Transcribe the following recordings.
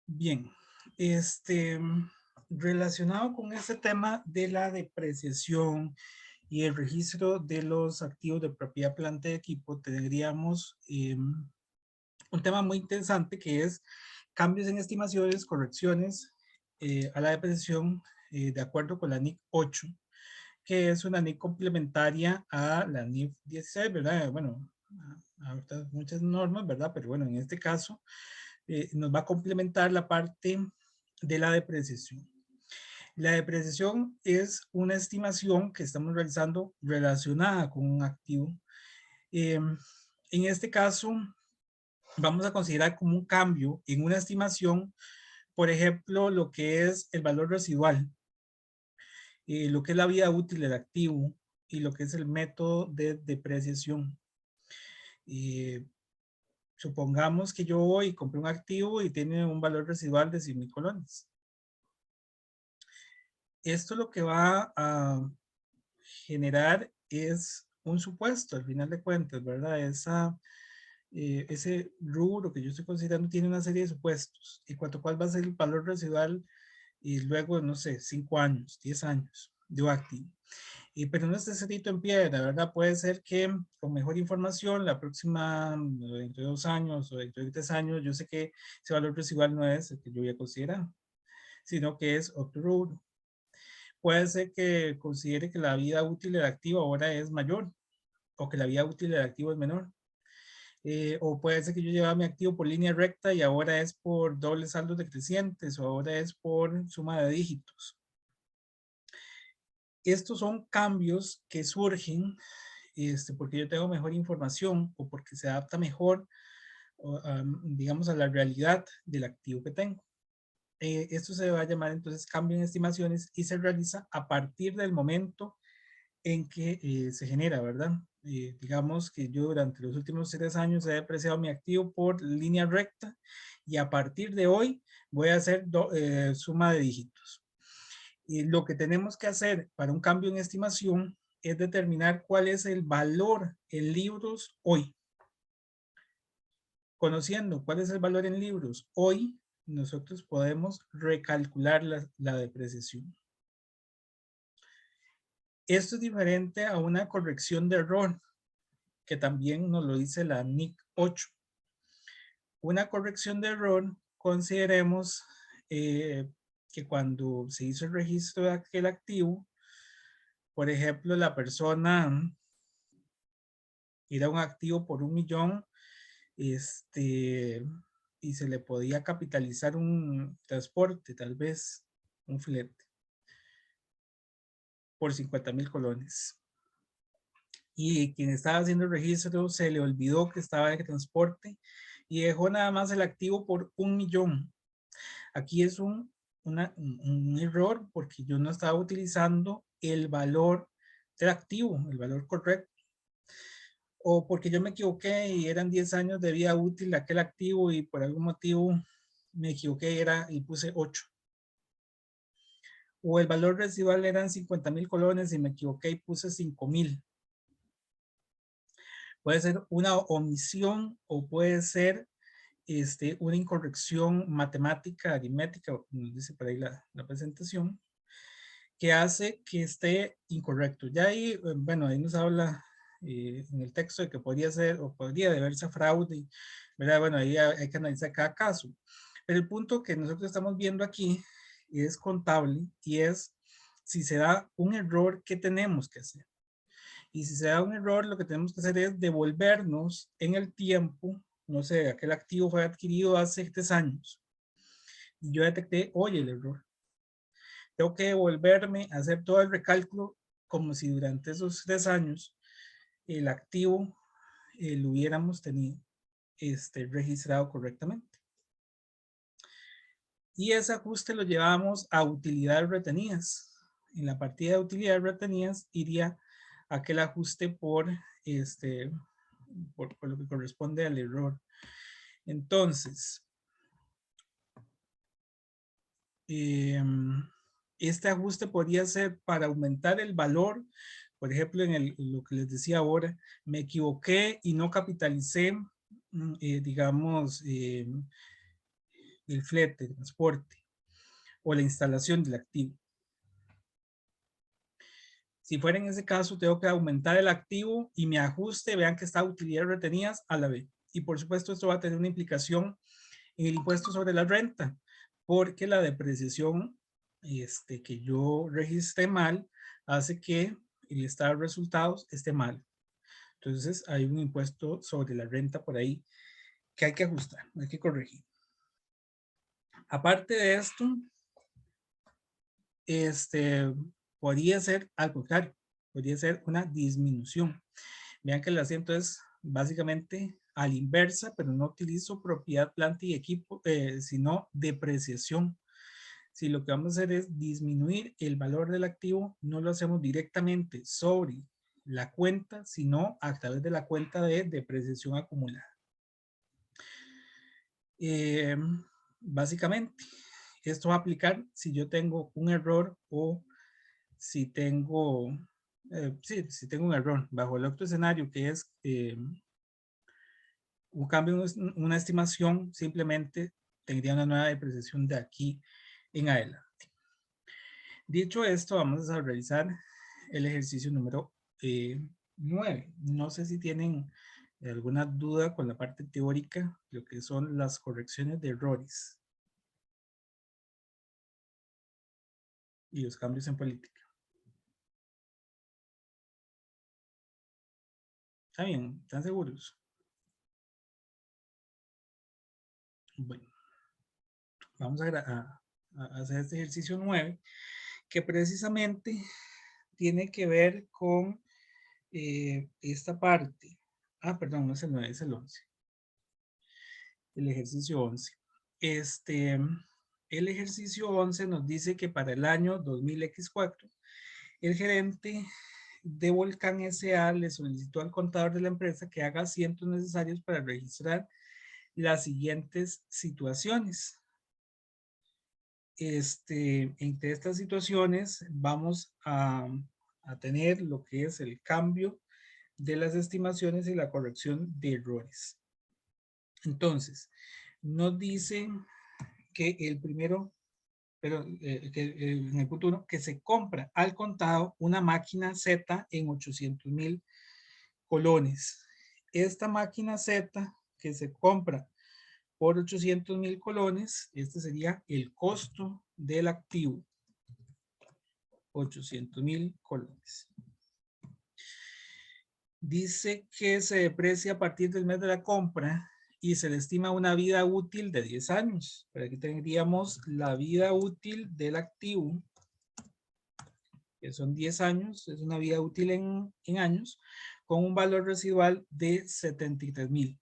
Bien, relacionado con este tema de la depreciación y el registro de los activos de propiedad, planta y equipo, tendríamos un tema muy interesante que es cambios en estimaciones, correcciones a la depreciación de acuerdo con la NIC 8, que es una NIC complementaria a la NIC 16, ¿verdad? Bueno, ahorita muchas normas, ¿verdad? Pero bueno, en este caso nos va a complementar la parte de la depreciación. La depreciación es una estimación que estamos realizando relacionada con un activo. En este caso, vamos a considerar como un cambio en una estimación, por ejemplo, lo que es el valor residual, lo que es la vida útil del activo y lo que es el método de depreciación. Supongamos que yo voy y compré un activo y tiene un valor residual de 100,000 colones. Esto lo que va a generar es un supuesto, al final de cuentas, ¿verdad? Ese rubro que yo estoy considerando tiene una serie de supuestos, y cuál va a ser el valor residual y luego, no sé, 5 años, 10 años de un activo. Pero no está escrito en piedra, ¿verdad? Puede ser que con mejor información, la próxima, dentro de 2 años o dentro de 3 años, yo sé que ese valor residual no es el que yo voy a considerar, sino que es otro rubro. Puede ser que considere que la vida útil del activo ahora es mayor o que la vida útil del activo es menor. O puede ser que yo llevaba mi activo por línea recta y ahora es por dobles saldos decrecientes o ahora es por suma de dígitos. Estos son cambios que surgen porque yo tengo mejor información o porque se adapta mejor, digamos, a la realidad del activo que tengo. Esto se va a llamar entonces cambio en estimaciones y se realiza a partir del momento en que se genera, ¿verdad? Digamos que yo durante los últimos 3 años he depreciado mi activo por línea recta y a partir de hoy voy a hacer suma de dígitos. Y lo que tenemos que hacer para un cambio en estimación es determinar cuál es el valor en libros hoy. Conociendo cuál es el valor en libros hoy, nosotros podemos recalcular la depreciación. Esto es diferente a una corrección de error, que también nos lo dice la NIC 8. Una corrección de error, consideremos que cuando se hizo el registro de aquel activo, por ejemplo, la persona era un activo por 1,000,000, y se le podía capitalizar un transporte, tal vez un flete, por 50,000 colones. Y quien estaba haciendo el registro se le olvidó que estaba de transporte y dejó nada más el activo por 1,000,000. Aquí es un error porque yo no estaba utilizando el valor del activo, el valor correcto. O porque yo me equivoqué y eran 10 años de vida útil de aquel activo y por algún motivo me equivoqué y puse 8. O el valor residual eran 50,000 colones y me equivoqué y puse 5,000. Puede ser una omisión o puede ser una incorrección matemática, aritmética, como nos dice por ahí la presentación, que hace que esté incorrecto. Ya ahí, bueno, ahí nos habla en el texto de que podría ser o podría deberse a fraude, ¿verdad? Bueno, ahí hay que analizar cada caso. Pero el punto que nosotros estamos viendo aquí es contable y es si se da un error, ¿qué tenemos que hacer? Y si se da un error, lo que tenemos que hacer es devolvernos en el tiempo, no sé, aquel activo fue adquirido hace 3 años y yo detecté hoy el error. Tengo que devolverme a hacer todo el recálculo como si durante esos 3 años el activo lo hubiéramos tenido registrado correctamente. Y ese ajuste lo llevamos a utilidades retenidas. En la partida de utilidades retenidas iría aquel ajuste por lo que corresponde al error. Entonces, este ajuste podría ser para aumentar el valor. Por ejemplo, en lo que les decía ahora, me equivoqué y no capitalicé, digamos, el flete, el transporte o la instalación del activo. Si fuera en ese caso, tengo que aumentar el activo y mi ajuste, vean que está utilidades retenidas a la B. Y por supuesto, esto va a tener una implicación en el impuesto sobre la renta, porque la depreciación que yo registré mal hace que el estado de resultados esté mal. Entonces, hay un impuesto sobre la renta por ahí que hay que ajustar, hay que corregir. Aparte de esto, podría ser al contrario, podría ser una disminución. Vean que el asiento es básicamente a la inversa, pero no utilizo propiedad, planta y equipo, sino depreciación. Si lo que vamos a hacer es disminuir el valor del activo, no lo hacemos directamente sobre la cuenta, sino a través de la cuenta de depreciación acumulada. Básicamente, esto va a aplicar si yo tengo un error o si tengo, si tengo un error bajo el otro escenario que es un cambio, una estimación, simplemente tendría una nueva depreciación de aquí en adelante. Dicho esto, vamos a realizar el ejercicio número 9. No sé si tienen alguna duda con la parte teórica, lo que son las correcciones de errores y los cambios en política. ¿Está bien? ¿Están seguros? Bueno, vamos a hacer este ejercicio 9, que precisamente tiene que ver con esta parte. Ah, perdón, no es el 9, es el 11. El ejercicio 11. El ejercicio 11 nos dice que para el año 2000X4, el gerente de Volcán S.A. le solicitó al contador de la empresa que haga asientos necesarios para registrar las siguientes situaciones. Entre estas situaciones vamos a tener lo que es el cambio de las estimaciones y la corrección de errores. Entonces, nos dice que el primero, pero en el punto 1, que se compra al contado una máquina Z en 800,000 colones. Esta máquina Z que se compra por 800,000 colones, este sería el costo del activo. 800,000 colones. Dice que se deprecia a partir del mes de la compra y se le estima una vida útil de 10 años. Pero aquí tendríamos la vida útil del activo, que son 10 años, es una vida útil en años, con un valor residual de 73,000.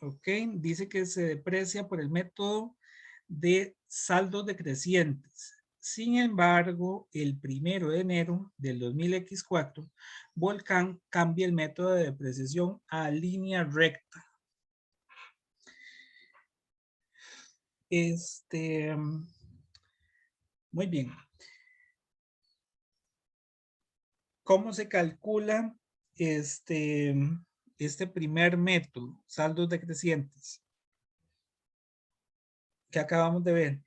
Ok, dice que se deprecia por el método de saldos decrecientes. Sin embargo, el 1 de enero del 2000X4, Volcán cambia el método de depreciación a línea recta. Muy bien. ¿Cómo se calcula este primer método, saldos decrecientes, que acabamos de ver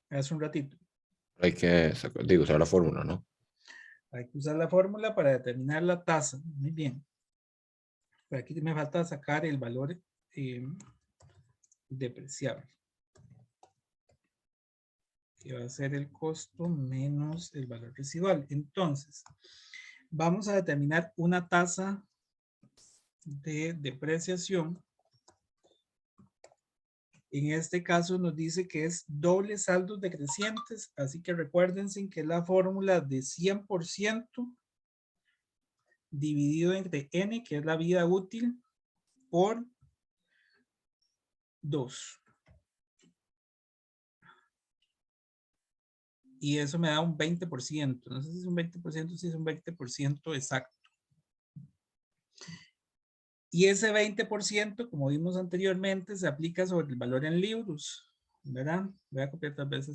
hace un ratito? Hay que, usar la fórmula, ¿no? Hay que usar la fórmula para determinar la tasa. Muy bien. Pero aquí me falta sacar el valor depreciable, que va a ser el costo menos el valor residual. Entonces, vamos a determinar una tasa de depreciación. En este caso nos dice que es doble saldos decrecientes, así que recuérdense que es la fórmula de 100% dividido entre n, que es la vida útil, por 2. Y eso me da un 20%. No sé si es un 20%, si es un 20% exacto. Y ese 20%, como vimos anteriormente, se aplica sobre el valor en libros, ¿verdad? Voy a copiar tal vez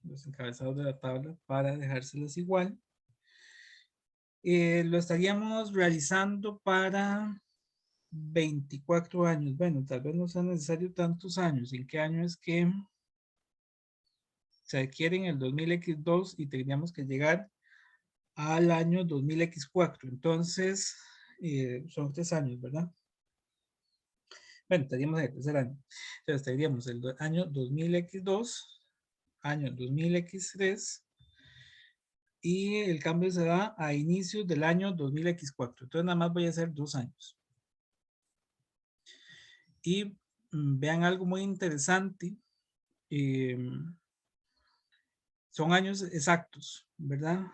los encabezados de la tabla para dejárselos igual. Lo estaríamos realizando para 24 años. Bueno, tal vez no sea necesario tantos años. ¿En qué año es que se adquiere? En el 2000X2 y tendríamos que llegar al año 2000X4. Entonces, son 3 años, ¿verdad? Bueno, estaríamos en el tercer año. Entonces, tendríamos el año 2000X2, año 2000X3, y el cambio se da a inicios del año 2000X4. Entonces, nada más voy a hacer 2 años. Y vean algo muy interesante. Son años exactos, ¿verdad?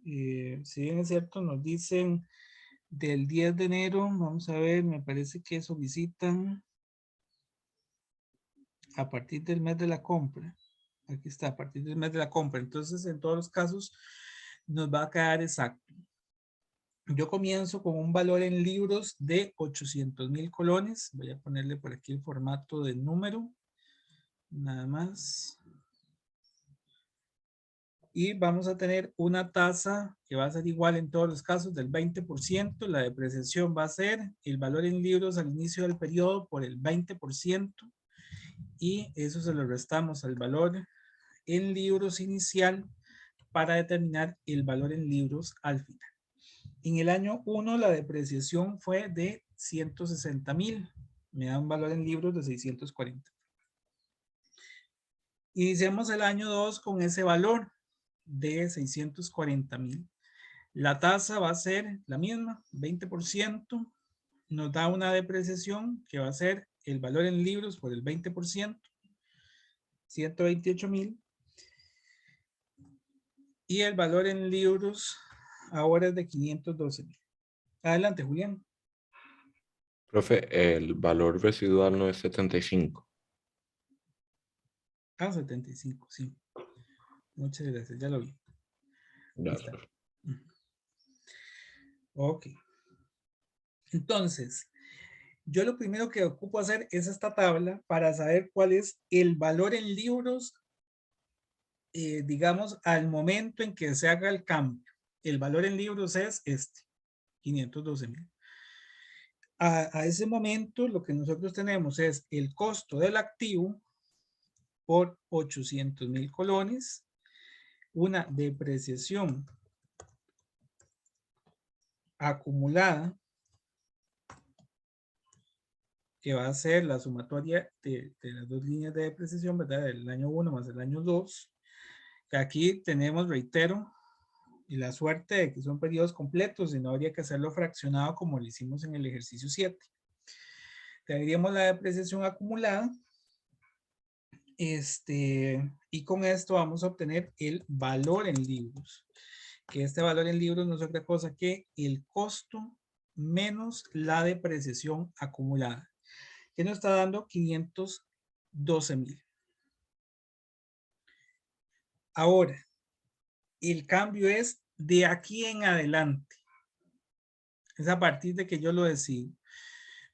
Si bien es cierto, nos dicen del 10 de enero, vamos a ver, me parece que solicitan a partir del mes de la compra. Aquí está, a partir del mes de la compra. Entonces, en todos los casos, nos va a quedar exacto. Yo comienzo con un valor en libros de 800,000 colones. Voy a ponerle por aquí el formato de número. Nada más. Y vamos a tener una tasa que va a ser igual en todos los casos del 20%. La depreciación va a ser el valor en libros al inicio del periodo por el 20%. Y eso se lo restamos al valor en libros inicial para determinar el valor en libros al final. En el año 1 la depreciación fue de 160,000. Me da un valor en libros de 640. Iniciamos el año 2 con ese valor de 640,000. La tasa va a ser la misma, 20%. Nos da una depreciación que va a ser el valor en libros por el 20%, 128,000. Y el valor en libros ahora es de 512,000. Adelante, Julián. Profe, el valor residual no es 75. 75, sí. Muchas gracias, ya lo vi. Ahí Gracias, está. profe. Ok. Entonces, yo lo primero que ocupo hacer es esta tabla para saber cuál es el valor en libros, digamos, al momento en que se haga el cambio. El valor en libros es este, 512,000. A ese momento lo que nosotros tenemos es el costo del activo por 800,000 colones, una depreciación acumulada que va a ser la sumatoria de las dos líneas de depreciación, ¿verdad? Del año 1 más el año 2. Que aquí tenemos, reitero, y la suerte de que son periodos completos y no habría que hacerlo fraccionado como lo hicimos en el ejercicio 7. Tendríamos la depreciación acumulada. Y con esto vamos a obtener el valor en libros. Que este valor en libros no es otra cosa que el costo menos la depreciación acumulada, que nos está dando 512,000. Ahora, el cambio es de aquí en adelante. Es a partir de que yo lo decido.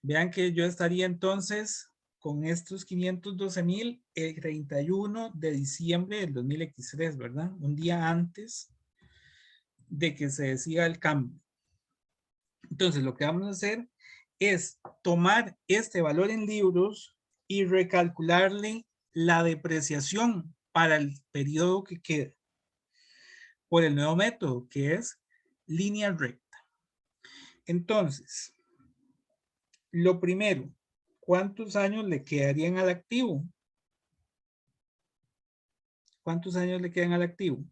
Vean que yo estaría entonces con estos 512,000 el 31 de diciembre del 2000X3, ¿verdad? Un día antes de que se decida el cambio. Entonces, lo que vamos a hacer es tomar este valor en libros y recalcularle la depreciación para el periodo que queda por el nuevo método, que es línea recta. Entonces, lo primero, ¿cuántos años le quedarían al activo? ¿Cuántos años le quedan al activo?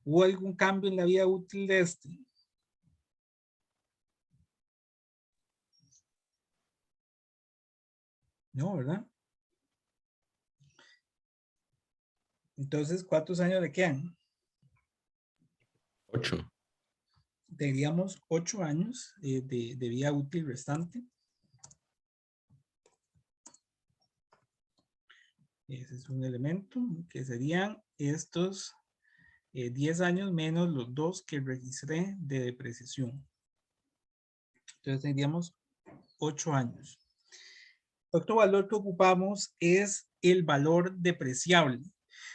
¿Hubo algún cambio en la vida útil de este? No, ¿verdad? Entonces, ¿cuántos años le quedan? 8. Tendríamos 8 años de vida útil restante. Ese es un elemento que serían estos 10 años menos los 2 que registré de depreciación. Entonces tendríamos 8 años. Otro valor que ocupamos es el valor depreciable.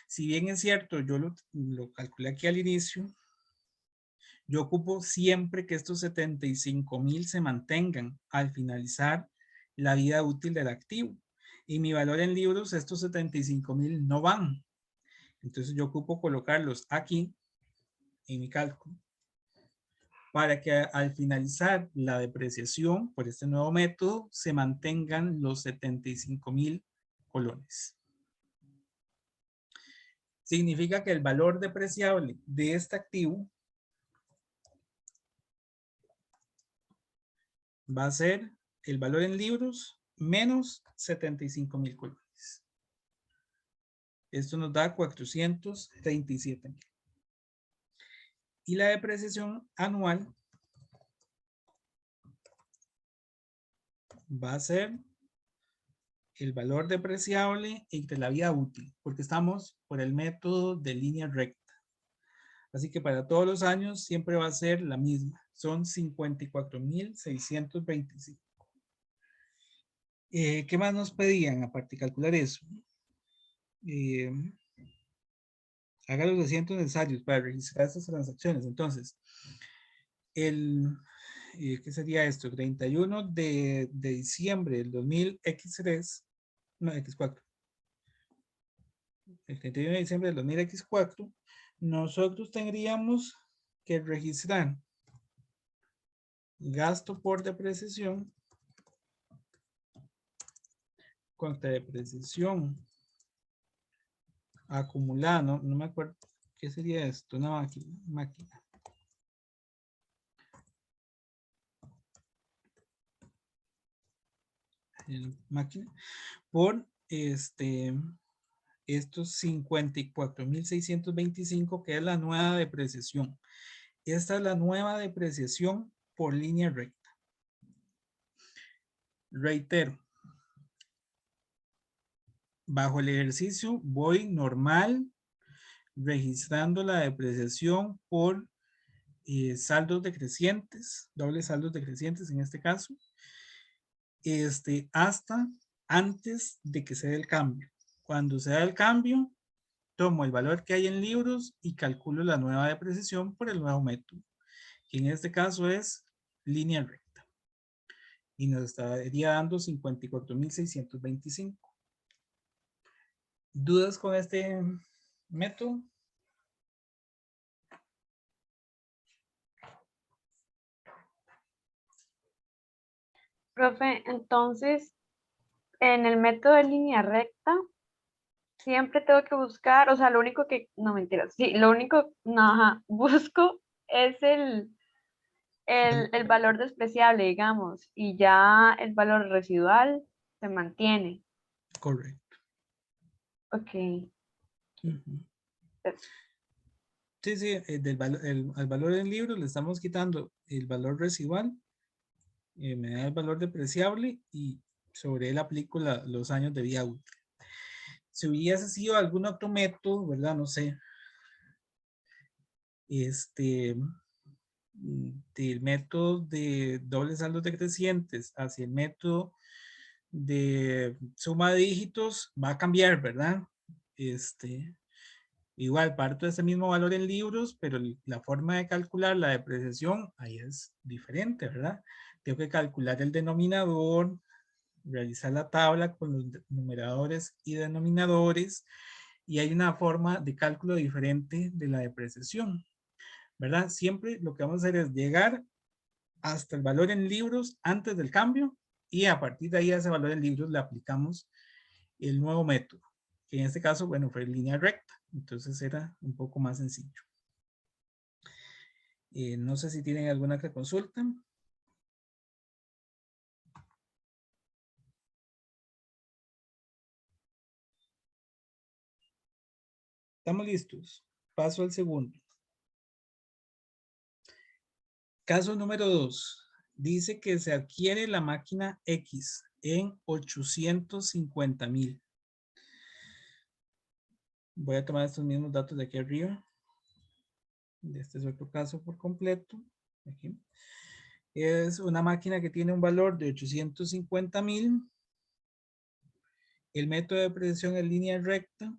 Si bien es cierto, yo lo calculé aquí al inicio, Yo ocupo siempre que estos 75,000 se mantengan al finalizar la vida útil del activo. Y mi valor en libros, estos 75,000 no van. Entonces yo ocupo colocarlos aquí en mi cálculo para que al finalizar la depreciación por este nuevo método se mantengan los 75,000 colones. Significa que el valor depreciable de este activo va a ser el valor en libros menos 75,000 colones. Esto nos da 437,000. Y la depreciación anual va a ser el valor depreciable entre la vida útil, porque estamos por el método de línea recta. Así que para todos los años siempre va a ser la misma. Son 54,625. ¿Qué más nos pedían aparte de calcular eso? Haga los asientos necesarios para registrar estas transacciones. Entonces, ¿qué sería esto? 31 de diciembre del 2000 X3, no, X4. El 31 de diciembre del 2000 X4, nosotros tendríamos que registrar gasto por depreciación contra depreciación acumulada, no me acuerdo qué sería esto, una máquina. Máquina por estos 54,625 que es la nueva depreciación. Esta es la nueva depreciación por línea recta. Reitero, bajo el ejercicio voy normal registrando la depreciación por saldos decrecientes, dobles saldos decrecientes en este caso, hasta antes de que se dé el cambio. Cuando se da el cambio, tomo el valor que hay en libros y calculo la nueva depreciación por el nuevo método, que en este caso es línea recta. Y nos estaría dando 54,625. ¿Dudas con este método? Profe, entonces, en el método de línea recta, siempre tengo que buscar, o sea, lo único que, no mentiras, sí, lo único, no, ajá, busco es el valor despreciable, digamos, y ya el valor residual se mantiene. Correcto. Ok. Uh-huh. Sí, sí, al valor del libro le estamos quitando el valor residual, me da el valor depreciable y sobre él aplico los años de vida útil. Si hubiese sido algún otro método, ¿verdad? No sé. Del método de dobles saldos decrecientes hacia el método de suma de dígitos va a cambiar, ¿verdad? Igual parto de ese mismo valor en libros, pero la forma de calcular la depreciación ahí es diferente, ¿verdad? Tengo que calcular el denominador, realizar la tabla con los numeradores y denominadores, y hay una forma de cálculo diferente de la depreciación, ¿verdad? Siempre lo que vamos a hacer es llegar hasta el valor en libros antes del cambio, y a partir de ahí a ese valor en libros le aplicamos el nuevo método, que en este caso, bueno, fue línea recta, entonces era un poco más sencillo. No sé si tienen alguna otra consulta. Estamos listos. Paso al segundo. Caso número 2. Dice que se adquiere la máquina X en 850,000. Voy a tomar estos mismos datos de aquí arriba. Este es otro caso por completo. Aquí. Es una máquina que tiene un valor de 850,000. El método de depreciación es línea recta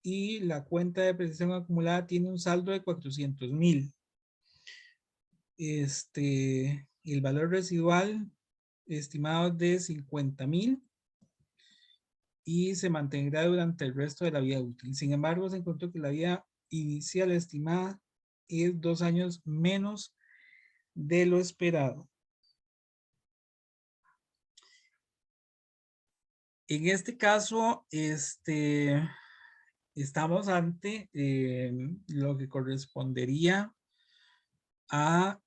y la cuenta de depreciación acumulada tiene un saldo de 400,000. el valor residual estimado de 50,000 y se mantendrá durante el resto de la vida útil. Sin embargo, se encontró que la vida inicial estimada es 2 años menos de lo esperado. En este caso, estamos ante lo que correspondería a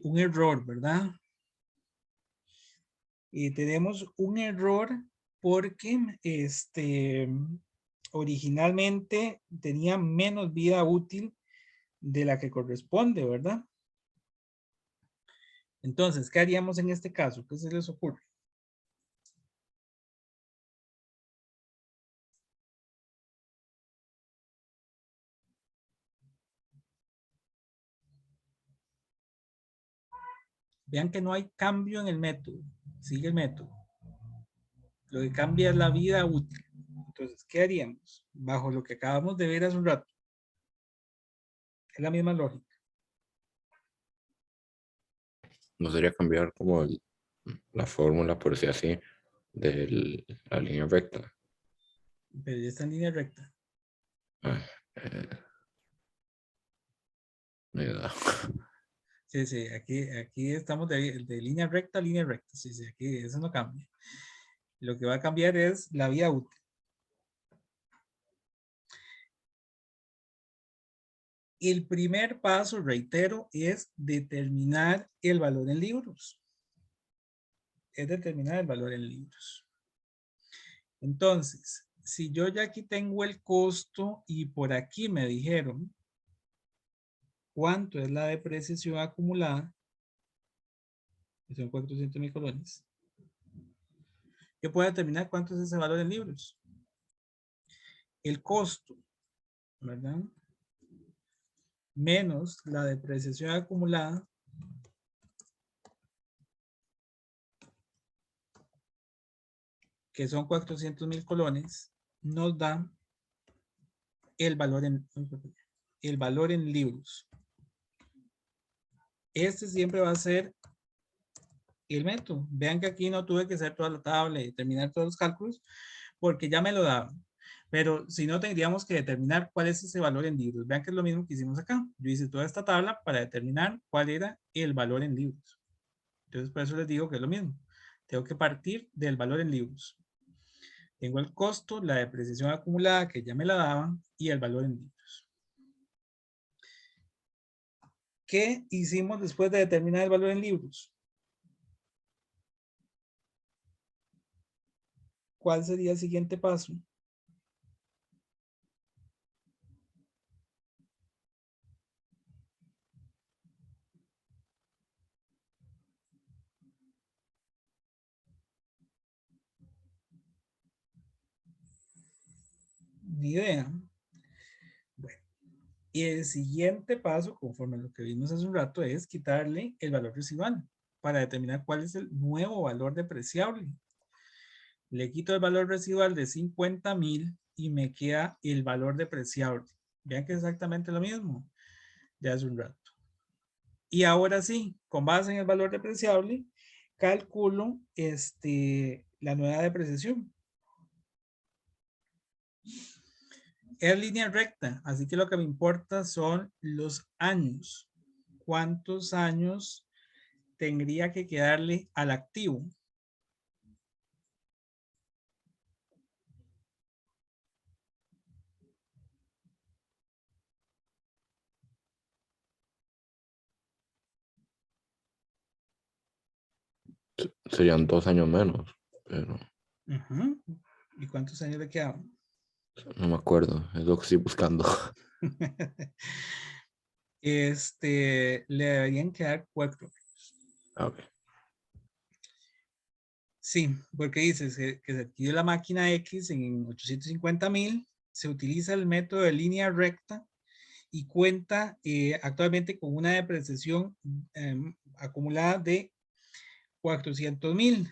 un error, ¿verdad? Tenemos un error porque originalmente tenía menos vida útil de la que corresponde, ¿verdad? Entonces, ¿qué haríamos en este caso? ¿Qué se les ocurre? Vean que no hay cambio en el método. Sigue el método. Lo que cambia es la vida útil. Entonces, ¿qué haríamos? Bajo lo que acabamos de ver hace un rato. Es la misma lógica. No sería cambiar como la fórmula, por decir así, de la línea recta. Pero ya está en línea recta. Ah, eh, me da. Sí, sí, aquí estamos de línea recta a línea recta. Sí, sí, aquí eso no cambia. Lo que va a cambiar es la vida útil. El primer paso, reitero, es determinar el valor en libros. Es determinar el valor en libros. Entonces, si yo ya aquí tengo el costo y por aquí me dijeron cuánto es la depreciación acumulada, que son 400,000 colones, yo puedo determinar cuánto es ese valor en libros. El costo, ¿verdad? Menos la depreciación acumulada, que son 400,000 colones, nos da el valor en libros. Este siempre va a ser el método. Vean que aquí no tuve que hacer toda la tabla y terminar todos los cálculos porque ya me lo daban. Pero si no, tendríamos que determinar cuál es ese valor en libros. Vean que es lo mismo que hicimos acá. Yo hice toda esta tabla para determinar cuál era el valor en libros. Entonces, por eso les digo que es lo mismo. Tengo que partir del valor en libros. Tengo el costo, la depreciación acumulada que ya me la daban y el valor en libros. ¿Qué hicimos después de determinar el valor en libros? ¿Cuál sería el siguiente paso? Ni idea. Bueno, y el siguiente paso, conforme a lo que vimos hace un rato, es quitarle el valor residual para determinar cuál es el nuevo valor depreciable. Le quito el valor residual de 50,000 y me queda el valor depreciable. Vean que es exactamente lo mismo de hace un rato. Y ahora sí, con base en el valor depreciable, calculo la nueva depreciación. Es línea recta, así que lo que me importa son los años. ¿Cuántos años tendría que quedarle al activo? Serían 2 años menos, pero ¿Y cuántos años le quedaban? no me acuerdo, es lo que estoy buscando. Le deberían quedar 4. Ok. Sí, porque dice que se adquiere la máquina X en 850,000, se utiliza el método de línea recta y cuenta actualmente con una depreciación acumulada de 400,000.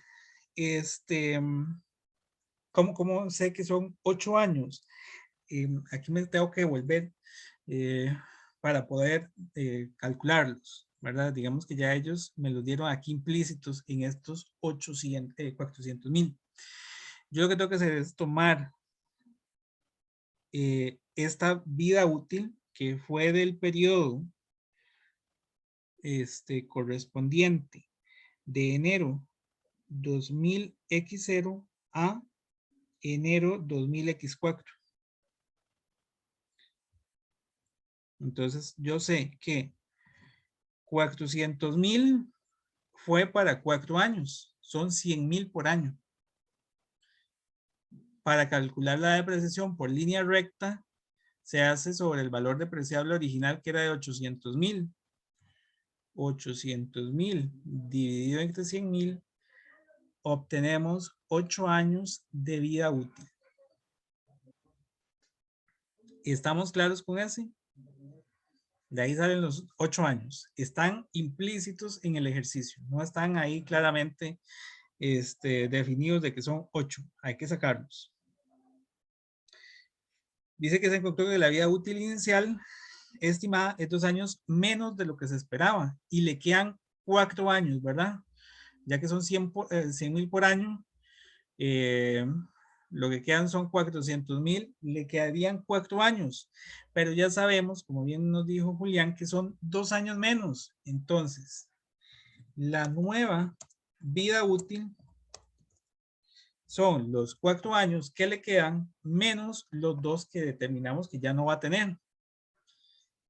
¿Cómo sé que son 8 años? Aquí me tengo que volver para poder calcularlos. ¿verdad? Digamos que ya ellos me los dieron aquí implícitos en estos 400,000. Yo lo que tengo que hacer es tomar esta vida útil que fue del periodo correspondiente de enero 2000X0 a enero 2000X4. Entonces yo sé que 400,000 fue para 4 años, son 100,000 por año. Para calcular la depreciación por línea recta, se hace sobre el valor depreciable original que era de 800,000. 800,000 dividido entre 100,000, obtenemos 8 años de vida útil. ¿Estamos claros con ese? De ahí salen los 8 años. Están implícitos en el ejercicio. No están ahí claramente definidos de que son 8. Hay que sacarlos. Dice que se encontró que la vida útil inicial estimada es 2 años menos de lo que se esperaba. Y le quedan 4 años, ¿verdad? Ya que son 100,000 por año. Lo que quedan son 400,000, le quedarían 4 años, pero ya sabemos, como bien nos dijo Julián, que son 2 años menos. Entonces, la nueva vida útil son los 4 años que le quedan menos los 2 que determinamos que ya no va a tener.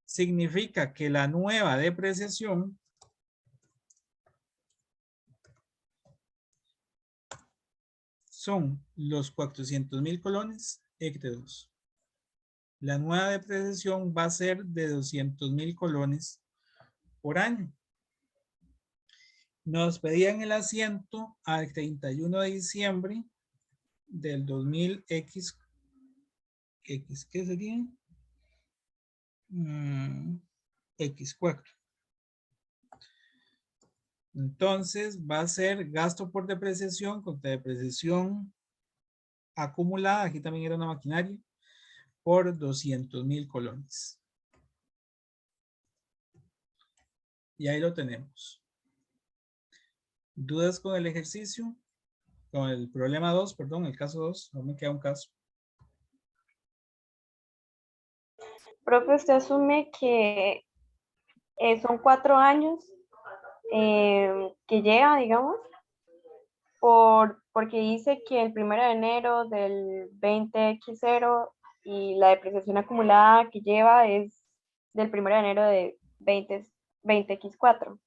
Significa que la nueva depreciación son los 400,000 colones entre 2. La nueva depreciación va a ser de 200,000 colones por año. Nos pedían el asiento al 31 de diciembre del 2000X. ¿Qué sería? X4. Entonces va a ser gasto por depreciación contra depreciación acumulada. Aquí también era una maquinaria por 200,000 colones. Y ahí lo tenemos. ¿Dudas con el ejercicio? Con el problema 2, perdón, el caso 2. No me queda un caso. Profe, usted asume que son 4 años que llega, digamos, porque dice que el 1 de enero del 20X0 y la depreciación acumulada que lleva es del 1 de enero de 20X4.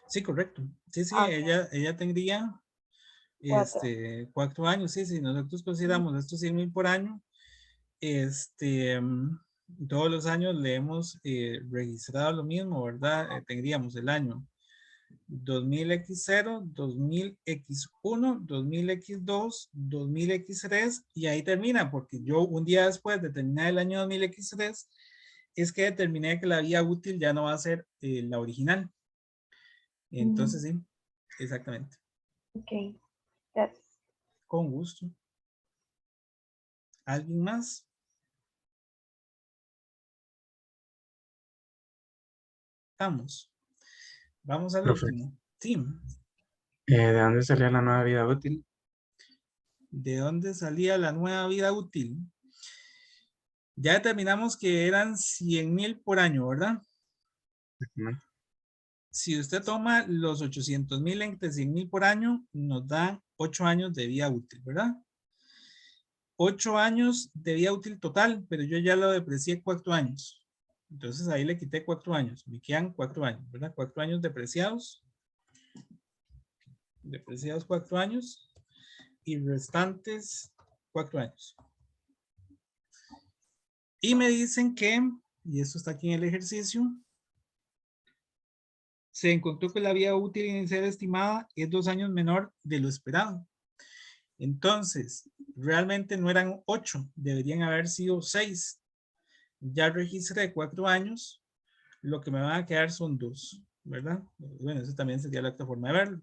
Sí, correcto. Sí, sí, Okay. ella tendría 4 años. Sí, sí, nosotros consideramos estos 100,000 por año. Todos los años le hemos registrado lo mismo, ¿verdad? Tendríamos el año 2000X0, 2000X1, 2000X2, 2000X3 y ahí termina, porque yo un día después de terminar el año 2000X3 es que determiné que la vida útil ya no va a ser la original. Entonces sí, exactamente. Ok, gracias. Con gusto. ¿Alguien más? Vamos al Profe, último. Sí. ¿de dónde salía la nueva vida útil? ¿De dónde salía la nueva vida útil? Ya determinamos que eran 100,000 por año, ¿verdad? Exactamente. Si usted toma los 800,000 entre 100,000 por año, nos da 8 años de vida útil, ¿verdad? 8 años de vida útil total, pero yo ya lo deprecié 4 años. Entonces ahí le quité 4 años. Me quedan 4 años, ¿verdad? 4 años depreciados. Depreciados 4 años. Y restantes 4 años. Y me dicen que, y esto está aquí en el ejercicio, se encontró que la vida útil inicial estimada es 2 años menor de lo esperado. Entonces, realmente no eran 8, deberían haber sido 6. Ya registré 4 años, lo que me van a quedar son 2, ¿verdad? Bueno, eso también sería la otra forma de verlo.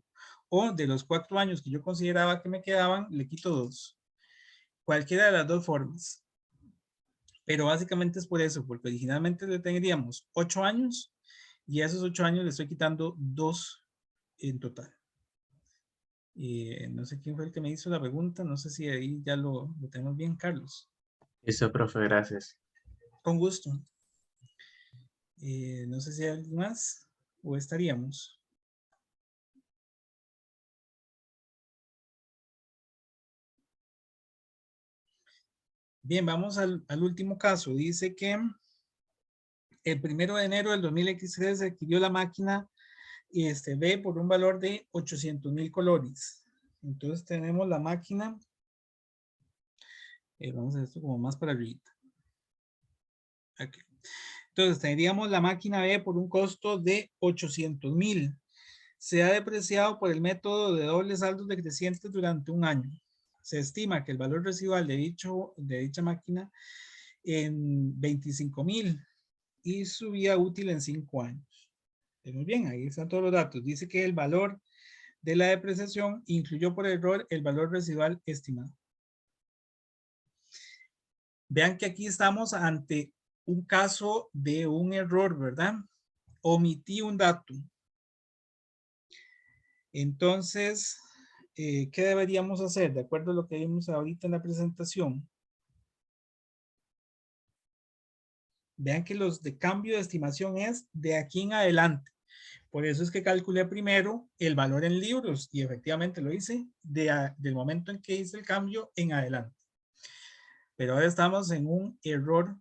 O de los 4 años que yo consideraba que me quedaban, le quito 2. Cualquiera de las dos formas. Pero básicamente es por eso, porque originalmente le tendríamos 8 años Y a esos 8 años le estoy quitando 2 en total. No sé quién fue el que me hizo la pregunta, no sé si ahí ya lo tenemos bien, Carlos. Listo, profe, gracias. Con gusto. No sé si hay algo más o estaríamos. Bien, vamos al último caso. Dice que el 1 de enero del 2023 se adquirió la máquina B por un valor de 800,000 colones. Entonces tenemos la máquina. Vamos a hacer esto como más para arriba. Aquí. Entonces tendríamos la máquina B por un costo de 800,000. Se ha depreciado por el método de dobles saldos decrecientes durante un año. Se estima que el valor residual de dicha máquina en 25,000 y su vida útil en 5 años. Muy bien, ahí están todos los datos. Dice que el valor de la depreciación incluyó por error el valor residual estimado. Vean que aquí estamos ante un caso de un error, ¿verdad? Omití un dato. Entonces, ¿qué deberíamos hacer? De acuerdo a lo que vimos ahorita en la presentación. Vean que los de cambio de estimación es de aquí en adelante. Por eso es que calculé primero el valor en libros y efectivamente lo hice del momento en que hice el cambio en adelante. Pero ahora estamos en un error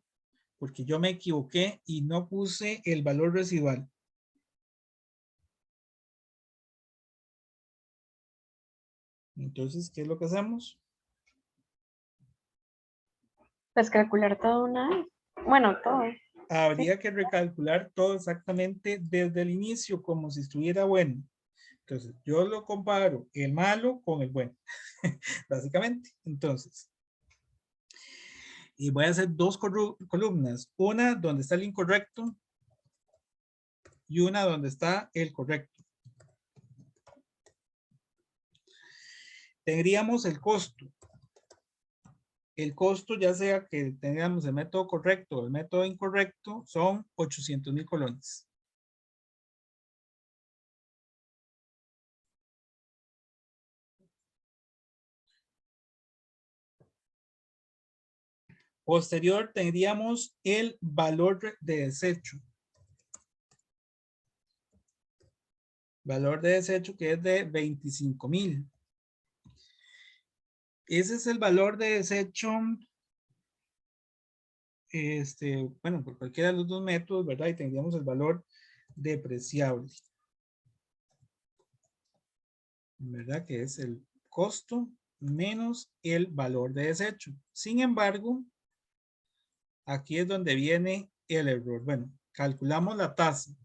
porque yo me equivoqué y no puse el valor residual. Entonces, ¿qué es lo que hacemos? Pues calcular todo una vez. Bueno, todo. Habría que recalcular todo exactamente desde el inicio, como si estuviera bueno. Entonces, yo lo comparo el malo con el bueno, básicamente. Entonces, y voy a hacer dos columnas. Una donde está el incorrecto y una donde está el correcto. Tendríamos el costo. El costo, ya sea que tengamos el método correcto o el método incorrecto, son 800,000 colones. Posterior tendríamos el valor de desecho. Valor de desecho que es de 25,000. Ese es el valor de desecho, bueno, por cualquiera de los dos métodos, ¿verdad? Y tendríamos el valor depreciable. ¿Verdad? Que es el costo menos el valor de desecho. Sin embargo, aquí es donde viene el error. Bueno, calculamos la tasa.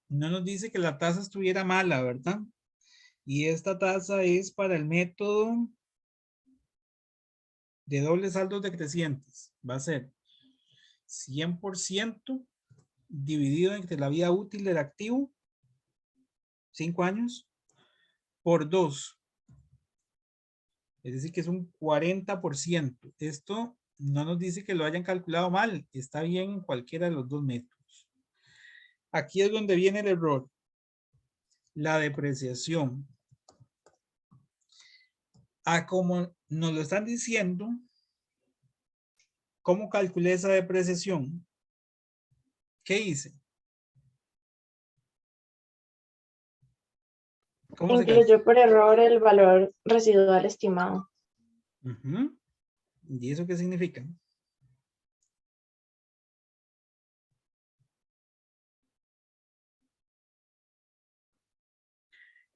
No nos dice que la tasa estuviera mala, ¿verdad? Y esta tasa es para el método de dobles saldos decrecientes. Va a ser 100% dividido entre la vida útil del activo, 5 años, por 2. Es decir, que es un 40%. Esto no nos dice que lo hayan calculado mal. Está bien en cualquiera de los dos métodos. Aquí es donde viene el error. La depreciación. Como nos lo están diciendo, ¿cómo calculé esa depreciación? ¿Qué hice? ¿Cómo se calcula? Incluyó por error el valor residual estimado. ¿Y eso qué significa?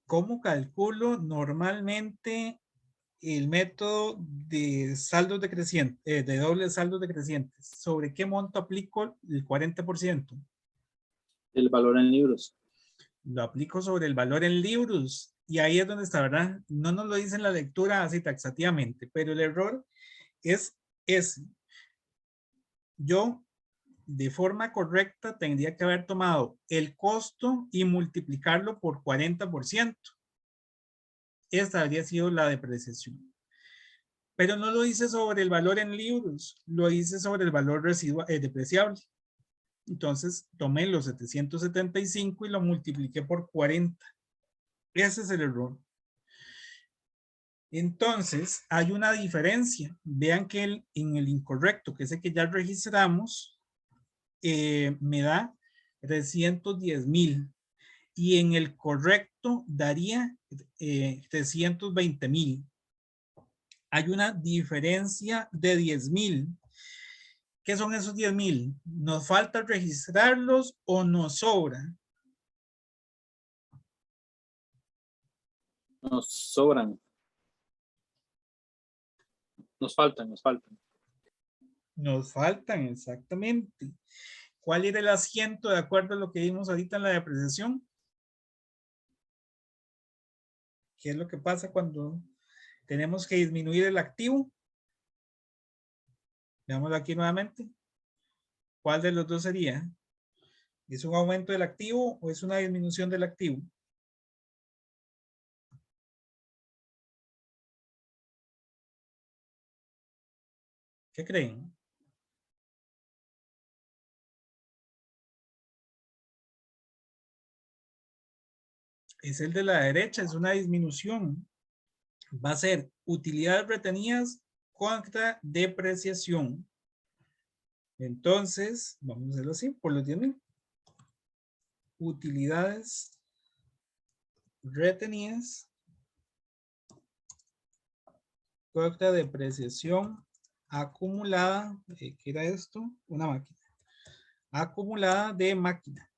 ¿Cómo calculo normalmente el método de saldos decrecientes, de dobles saldos decrecientes? ¿Sobre qué monto aplico el 40%? El valor en libros. Lo aplico sobre el valor en libros. Y ahí es donde está, ¿verdad? No nos lo dice en la lectura así taxativamente, pero el error es ese. Yo, de forma correcta, tendría que haber tomado el costo y multiplicarlo por 40%. Esta habría sido la depreciación. Pero no lo hice sobre el valor en libros, lo hice sobre el valor residual, depreciable. Entonces tomé los 775 y lo multipliqué por 40. Ese es el error. Entonces hay una diferencia. Vean que en el incorrecto, que es el que ya registramos, me da 310,000. Y en el correcto daría 320,000. Hay una diferencia de 10,000. ¿Qué son esos 10,000? ¿Nos falta registrarlos o nos sobra? Nos sobran. Nos faltan. Nos faltan, exactamente. ¿Cuál era el asiento de acuerdo a lo que vimos ahorita en la depreciación? ¿Qué es lo que pasa cuando tenemos que disminuir el activo? Veámoslo aquí nuevamente. ¿Cuál de los dos sería? ¿Es un aumento del activo o es una disminución del activo? ¿Qué creen? Es el de la derecha, es una disminución. Va a ser utilidades retenidas contra depreciación. Entonces, vamos a hacerlo así, por los 10,000. Utilidades retenidas contra depreciación acumulada. ¿Qué era esto? Una máquina. Acumulada de máquina.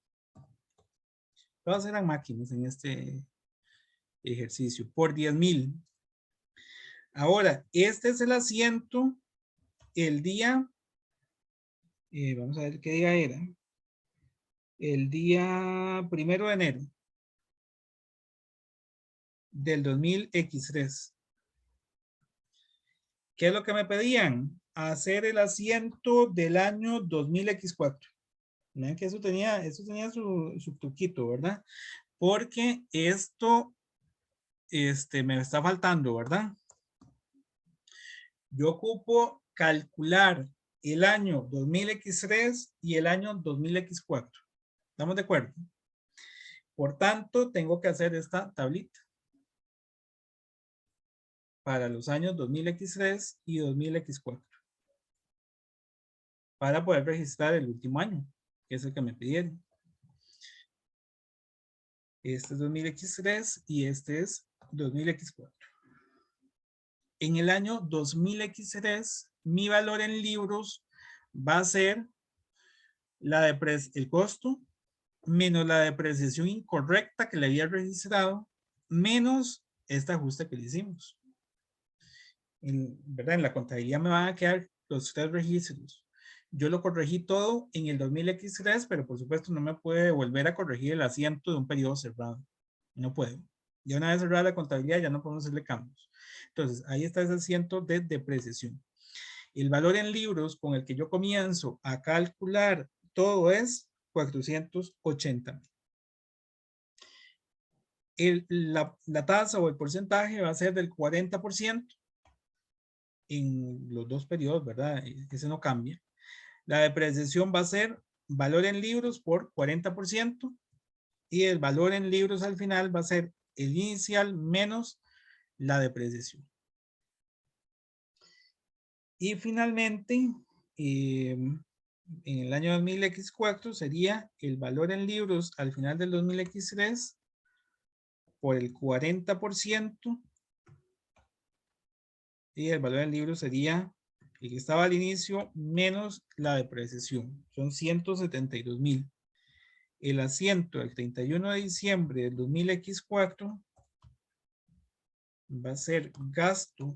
Todas eran máquinas en este ejercicio. Por 10,000. Ahora, este es el asiento el día, vamos a ver qué día era. El día 1 de enero del 2000X3. ¿Qué es lo que me pedían? Hacer el asiento del año 2000X4. Vean que eso tenía su truquito, ¿verdad? Porque esto me está faltando, ¿verdad? Yo ocupo calcular el año 2000X3 y el año 2000X4. ¿Estamos de acuerdo? Por tanto, tengo que hacer esta tablita para los años 2000X3 y 2000X4 para poder registrar el último año, que es el que me pidieron. Este es 2000X3 y este es 2000X4. En el año 2000X3, mi valor en libros va a ser el costo menos la depreciación incorrecta que le había registrado, menos este ajuste que le hicimos. ¿Verdad? En la contabilidad me van a quedar los 3 registros. Yo lo corregí todo en el 2000X3, pero por supuesto no me puede volver a corregir el asiento de un periodo cerrado. No puedo. Ya una vez cerrada la contabilidad ya no podemos hacerle cambios. Entonces, ahí está ese asiento de depreciación. El valor en libros con el que yo comienzo a calcular todo es 480. La tasa o el porcentaje va a ser del 40% en los dos periodos, ¿verdad? Ese no cambia. La depreciación va a ser valor en libros por 40% y el valor en libros al final va a ser el inicial menos la depreciación. Y finalmente, en el año 2000X4 sería el valor en libros al final del 2000X3 por el 40% y el valor en libros sería el que estaba al inicio menos la depreciación. Son 172,000. El asiento del 31 de diciembre del 2000X4 va a ser gasto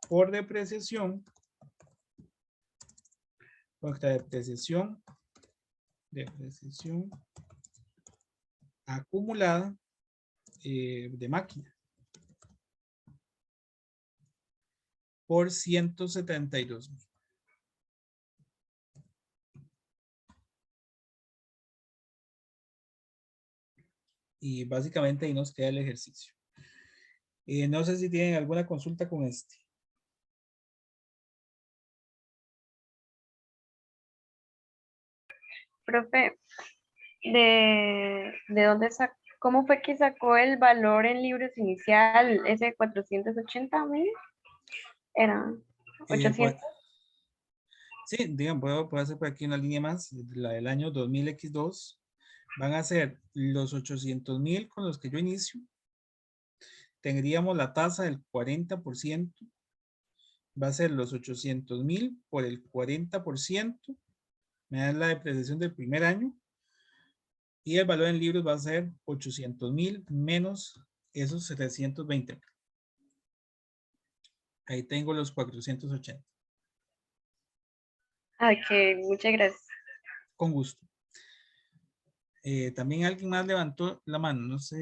por depreciación contra depreciación acumulada de máquina por 172,000. Y básicamente ahí nos queda el ejercicio. No sé si tienen alguna consulta con este. Profe, ¿de dónde sacó? ¿Cómo fue que sacó el valor en libros inicial? ¿Ese 480.000? Era Pues, 800. sí, digamos, puedo hacer por aquí una línea más, la del año 2000X2. Van a ser los 800.000 con los que yo inicio. Tendríamos la tasa del 40%. Va a ser los 800.000 por el 40%. Me da la depreciación del primer año. Y el valor en libros va a ser 800.000 menos esos 720. Ahí tengo los 480. Ok, muchas gracias. Con gusto. También alguien más levantó la mano, no sé.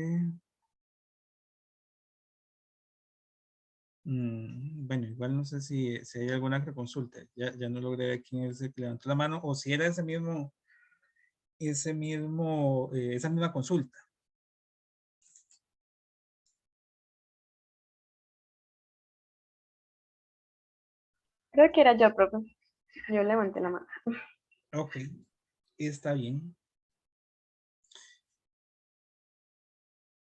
Bueno, igual no sé si hay alguna otra consulta. Ya no logré ver quién es el que levantó la mano o si era esa misma consulta. Creo que era yo, profe. Yo levanté la mano. Ok, está bien.